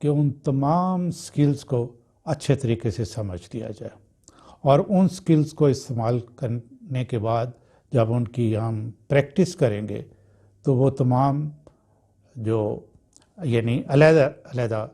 کہ ان تمام سکلز کو اچھے طریقے سے سمجھ لیا جائے، اور ان سکلز کو استعمال کرنے کے بعد جب ان کی ہم پریکٹس کریں گے تو وہ تمام جو یعنی علیحدہ علیحدہ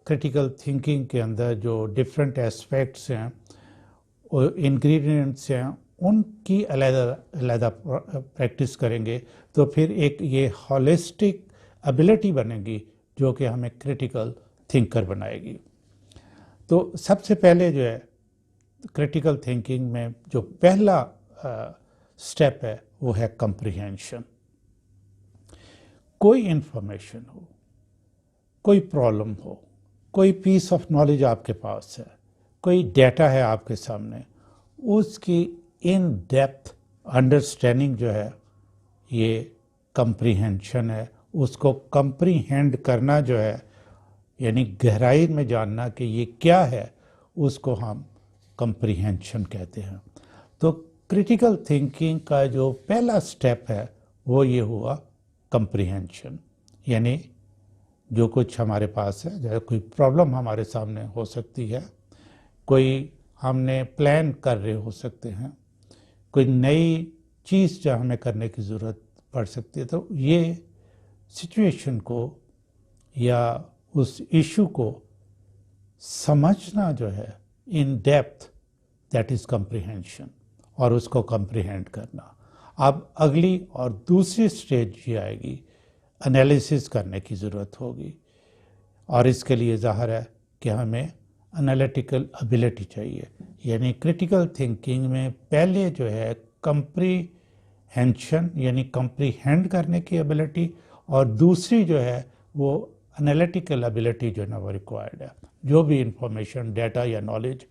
کریٹیکل تھنکنگ کے اندر جو ڈفرینٹ اسپیکٹس ہیں، انگریڈینٹس ہیں، ان کی علیحدہ علیحدہ پریکٹس کریں گے تو پھر ایک یہ ہولسٹک ایبلٹی بنے گی جو کہ ہمیں کریٹیکل تھنکر بنائے گی۔ تو سب سے پہلے جو ہے کریٹیکل تھنکنگ میں جو پہلا سٹیپ ہے وہ ہے کمپریہینشن۔ کوئی انفارمیشن ہو، کوئی پرابلم ہو، کوئی پیس آف نالج آپ کے پاس ہے، کوئی ڈیٹا ہے آپ کے سامنے، اس کی ان ڈیپتھ انڈرسٹینڈنگ جو ہے یہ کمپریہینشن ہے۔ اس کو کمپریہینڈ کرنا جو ہے یعنی گہرائی میں جاننا کہ یہ کیا ہے، اس کو ہم کمپریہینشن کہتے ہیں۔ تو کریٹیکل تھنکنگ کا جو پہلا سٹیپ ہے وہ یہ ہوا کمپریہینشن، یعنی جو کچھ ہمارے پاس ہے، جیسے کوئی پرابلم ہمارے سامنے ہو سکتی ہے، کوئی ہم نے پلان کر رہے ہو سکتے ہیں، کوئی نئی چیز جو ہمیں کرنے کی ضرورت پڑ سکتی ہے، تو یہ سچویشن کو یا اس ایشو کو سمجھنا جو ہے in depth, that is comprehension, اور اس کو کمپریہینڈ کرنا۔ اب اگلی اور دوسری سٹیج یہ آئے گی، انالیسس کرنے کی ضرورت ہوگی، اور اس کے لیے ظاہر ہے کہ ہمیں انالیٹیکل ابیلٹی چاہیے، یعنی کریٹیکل تھنکنگ میں پہلے جو ہے کمپریہینشن یعنی کمپریہینڈ کرنے کی ابیلٹی، اور دوسری جو ہے وہ انالیٹیکل ابیلٹی جو ہے نا وہ ریکوائرڈ ہے۔ جو بھی انفارمیشن، ڈیٹا یا نالج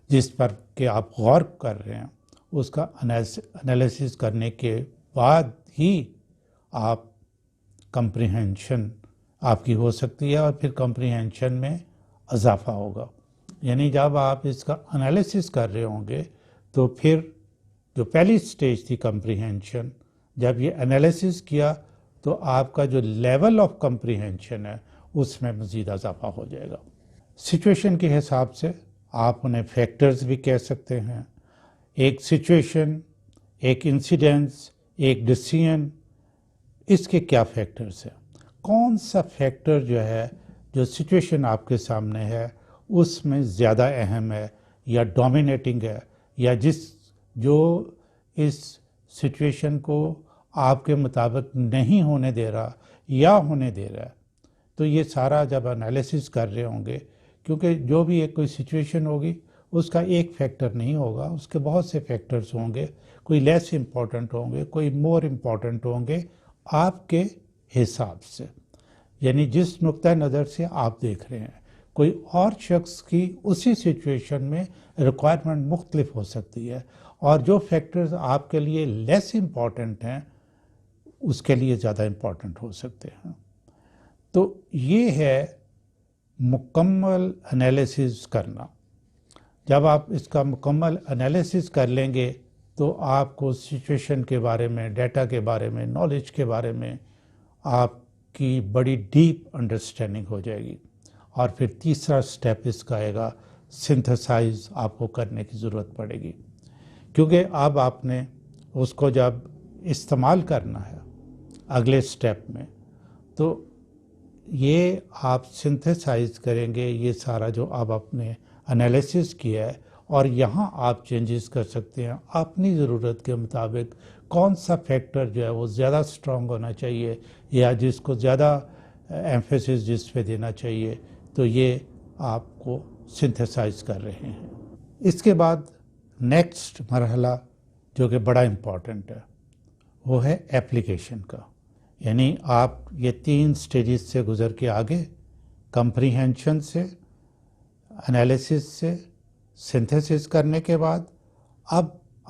جس پر کہ آپ غور کر رہے ہیں، اس کا انالیسس کرنے کے بعد ہی آپ کمپریہینشن آپ کی ہو سکتی ہے، اور پھر کمپریہینشن میں اضافہ ہوگا۔ یعنی جب آپ اس کا انالیسس کر رہے ہوں گے تو پھر جو پہلی سٹیج تھی کمپریہینشن، جب یہ انالیسس کیا تو آپ کا جو لیول آف کمپریہینشن ہے اس میں مزید اضافہ ہو جائے گا۔ سچویشن کے حساب سے آپ انہیں فیکٹرز بھی کہہ سکتے ہیں۔ ایک سچویشن، ایک انسیڈنس، ایک ڈیسیژن، اس کے کیا فیکٹرز ہیں، کون سا فیکٹر جو ہے جو سچویشن آپ کے سامنے ہے اس میں زیادہ اہم ہے یا ڈومینیٹنگ ہے، یا جو اس سچویشن کو آپ کے مطابق نہیں ہونے دے رہا یا ہونے دے رہا ہے۔ تو یہ سارا جب انالیسس کر رہے ہوں گے، کیونکہ جو بھی ایک کوئی سچویشن ہوگی اس کا ایک فیکٹر نہیں ہوگا، اس کے بہت سے فیکٹرز ہوں گے، کوئی لیس امپورٹنٹ ہوں گے، کوئی مور امپورٹنٹ ہوں گے آپ کے حساب سے، یعنی جس نقطہ نظر سے آپ دیکھ رہے ہیں۔ کوئی اور شخص کی اسی سچویشن میں ریکوائرمنٹ مختلف ہو سکتی ہے، اور جو فیکٹرز آپ کے لیے لیس امپورٹنٹ ہیں اس کے لیے زیادہ امپورٹنٹ ہو سکتے ہیں۔ تو یہ ہے مکمل انالیسس کرنا۔ جب آپ اس کا مکمل انالیسس کر لیں گے تو آپ کو سچویشن کے بارے میں، ڈیٹا کے بارے میں، نالج کے بارے میں آپ کی بڑی ڈیپ انڈرسٹینڈنگ ہو جائے گی۔ اور پھر تیسرا سٹیپ اس کا آئے گا، سنتھسائز آپ کو کرنے کی ضرورت پڑے گی، کیونکہ اب آپ نے اس کو جب استعمال کرنا ہے اگلے سٹیپ میں، تو یہ آپ سنتھسائز کریں گے یہ سارا جو آپ نے انالیسس کیا ہے، اور یہاں آپ چینجز کر سکتے ہیں اپنی ضرورت کے مطابق۔ کون سا فیکٹر جو ہے وہ زیادہ اسٹرانگ ہونا چاہیے یا جس کو زیادہ ایمفیسس جس پہ دینا چاہیے، تو یہ آپ کو سنتھسائز کر رہے ہیں۔ اس کے بعد نیکسٹ مرحلہ جو کہ بڑا امپورٹنٹ ہے وہ ہے ایپلیکیشن کا، یعنی آپ یہ 3 سٹیجز سے گزر کے آگے، کمپریہینشن سے، انالیسس سے، سنتھسس کرنے کے بعد اب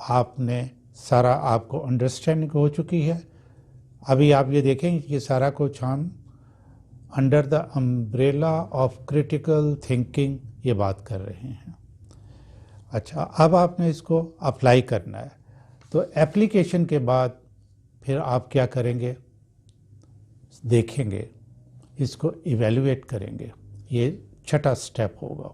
آپ نے سارا آپ کو انڈرسٹینڈنگ ہو چکی ہے۔ ابھی آپ یہ دیکھیں یہ سارا کچھ ہم under the umbrella of critical thinking یہ بات کر رہے ہیں۔ اچھا، اب آپ نے اس کو اپلائی کرنا ہے، تو ایپلیکیشن کے بعد پھر آپ کیا کریں گے، دیکھیں گے، اس کو ایویلویٹ کریں گے۔ یہ چھٹا سٹیپ ہوگا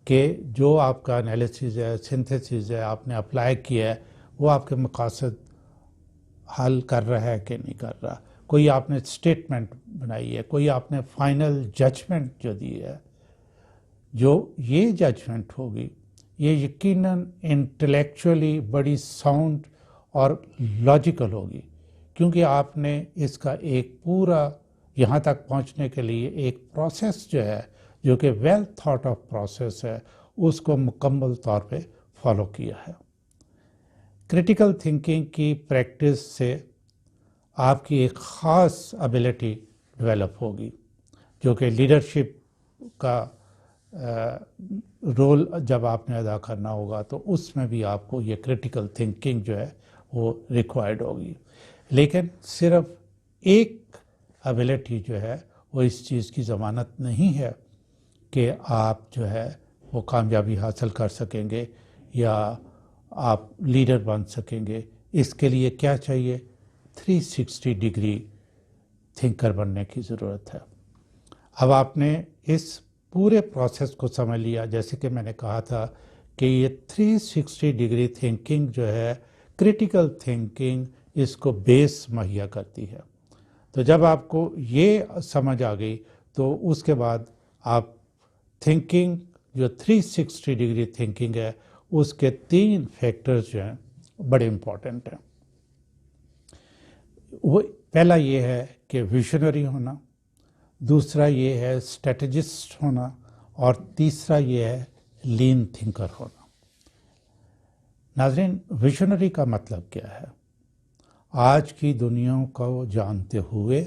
کہ جو آپ کا انالیسز ہے، سنتھیسس ہے، آپ نے اپلائی کیا ہے، وہ آپ کے مقاصد حل کر رہا ہے کہ نہیں کر رہا. کوئی آپ نے اسٹیٹمنٹ بنائی ہے، کوئی آپ نے فائنل ججمنٹ جو دی ہے، جو یہ ججمنٹ ہوگی یہ یقیناً انٹلیکچولی بڑی ساؤنڈ اور لاجیکل ہوگی، کیونکہ آپ نے اس کا ایک پورا یہاں تک پہنچنے کے لیے ایک پروسیس جو ہے، جو کہ ویل تھاٹ آف پروسیس ہے، اس کو مکمل طور پہ فالو کیا ہے. کریٹیکل تھنکنگ کی پریکٹس سے آپ کی ایک خاص ابیلٹی ڈیولپ ہوگی، جو کہ لیڈرشپ کا رول جب آپ نے ادا کرنا ہوگا تو اس میں بھی آپ کو یہ کریٹیکل تھنکنگ جو ہے وہ ریکوائرڈ ہوگی. لیکن صرف ایک ابیلٹی جو ہے وہ اس چیز کی ضمانت نہیں ہے کہ آپ جو ہے وہ کامیابی حاصل کر سکیں گے یا آپ لیڈر بن سکیں گے. اس کے لیے کیا چاہیے؟ 360 ڈگری تھنکر بننے کی ضرورت ہے. اب آپ نے اس پورے پروسیس کو سمجھ لیا. جیسے کہ میں نے کہا تھا کہ یہ 360 ڈگری تھنکنگ جو ہے، کریٹیکل تھنکنگ اس کو بیس مہیا کرتی ہے. تو جب آپ کو یہ سمجھ آ گئی تو اس کے بعد آپ تھنکنگ جو 360 ڈگری تھنکنگ ہے اس کے 3 فیکٹرز جو ہیں بڑے امپورٹنٹ ہیں. وہ پہلا یہ ہے کہ ویژنری ہونا، دوسرا یہ ہے اسٹریٹجسٹ ہونا، اور تیسرا یہ ہے لین تھنکر ہونا. ناظرین، ویژنری کا مطلب کیا ہے؟ آج کی دنیا کو جانتے ہوئے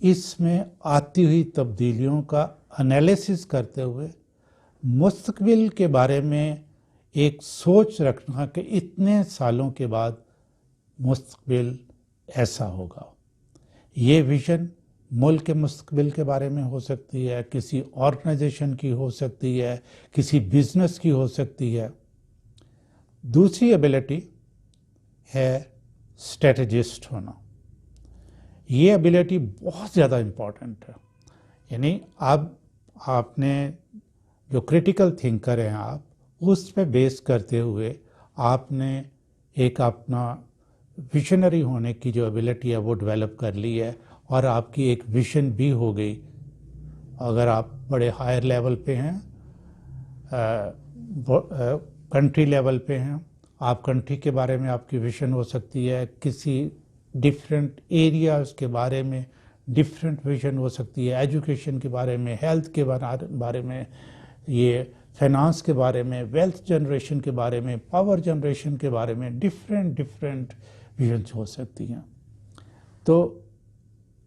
اس میں آتی ہوئی تبدیلیوں کا انالیسس کرتے ہوئے مستقبل کے بارے میں ایک سوچ رکھنا کہ اتنے سالوں کے بعد مستقبل ایسا ہوگا. یہ ویژن ملک کے مستقبل کے بارے میں ہو سکتی ہے، کسی آرگنائزیشن کی ہو سکتی ہے، کسی بزنس کی ہو سکتی ہے. دوسری ایبلٹی ہے اسٹریٹجسٹ ہونا. یہ ایبلٹی بہت زیادہ امپورٹنٹ ہے. یعنی اب آپ نے جو کریٹیکل تھنکر ہیں آپ، اس پہ بیس کرتے ہوئے آپ نے ایک اپنا ویژنری ہونے کی جو ایبلٹی ہے وہ ڈیولپ کر لی ہے، اور آپ کی ایک ویژن بھی ہو گئی. اگر آپ بڑے ہائر لیول پہ ہیں، کنٹری لیول پہ ہیں، آپ کنٹری کے بارے میں آپ کی ویژن ہو سکتی ہے، کسی ڈفرینٹ ایریاز کے بارے میں ڈفرینٹ ویژن ہو سکتی ہے، ایجوکیشن کے بارے میں، ہیلتھ کے بارے میں، یہ فائنانس کے بارے میں، ویلتھ جنریشن کے بارے میں، پاور جنریشن کے بارے میں ڈفرینٹ ویژنس ہو سکتی ہیں. تو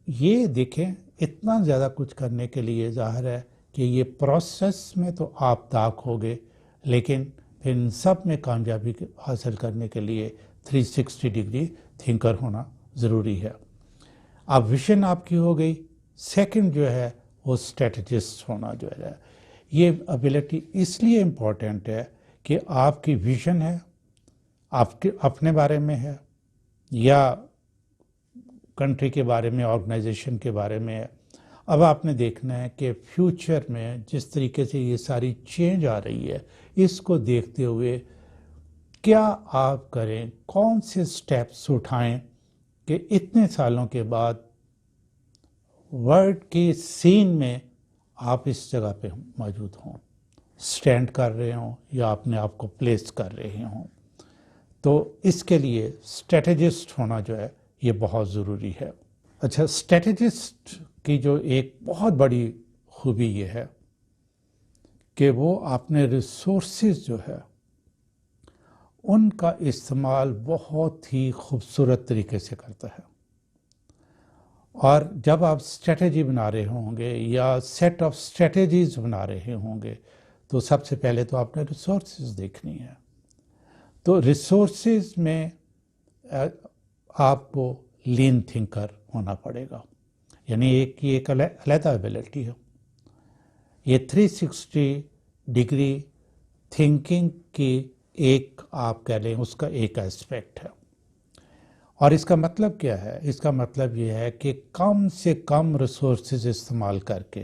یہ دیکھیں، اتنا زیادہ کچھ کرنے کے لیے ظاہر ہے کہ یہ پروسیس میں تو آپ داغ ہو گئے، لیکن پھر ان سب میں کامیابی حاصل کرنے کے لیے 360 ڈگری تھنکر ہونا ضروری ہے. اب ویژن آپ کی ہو گئی. سیکنڈ جو ہے وہ اسٹریٹجسٹ ہونا جو ہے، یہ ابیلٹی اس لیے امپورٹنٹ ہے کہ آپ کی ویژن ہے، آپ کے اپنے بارے میں ہے یا کنٹری کے بارے میں، آرگنائزیشن کے بارے میں ہے. اب آپ نے دیکھنا ہے کہ فیوچر میں جس طریقے سے یہ ساری چینج آ رہی ہے، اس کو دیکھتے ہوئے کیا آپ کریں، کون سے سٹیپس اٹھائیں کہ اتنے سالوں کے بعد ورلڈ کے سین میں آپ اس جگہ پہ موجود ہوں، سٹینڈ کر رہے ہوں یا اپنے آپ کو پلیس کر رہے ہوں. تو اس کے لیے اسٹریٹجسٹ ہونا جو ہے یہ بہت ضروری ہے. اچھا، اسٹریٹجسٹ کی جو ایک بہت بڑی خوبی یہ ہے کہ وہ اپنے ریسورسز جو ہے ان کا استعمال بہت ہی خوبصورت طریقے سے کرتا ہے. اور جب آپ اسٹریٹجی بنا رہے ہوں گے یا سیٹ آف اسٹریٹجیز بنا رہے ہوں گے تو سب سے پہلے تو آپ نے ریسورسز دیکھنی ہے. تو ریسورسز میں آپ کو لین تھنکر ہونا پڑے گا، یعنی ایک علیحدہ ایبلٹی ہے. یہ 360 ڈگری تھنکنگ کی ایک آپ کہہ لیں اس کا ایک اسپیکٹ ہے. اور اس کا مطلب کیا ہے؟ اس کا مطلب یہ ہے کہ کم سے کم ریسورسز استعمال کر کے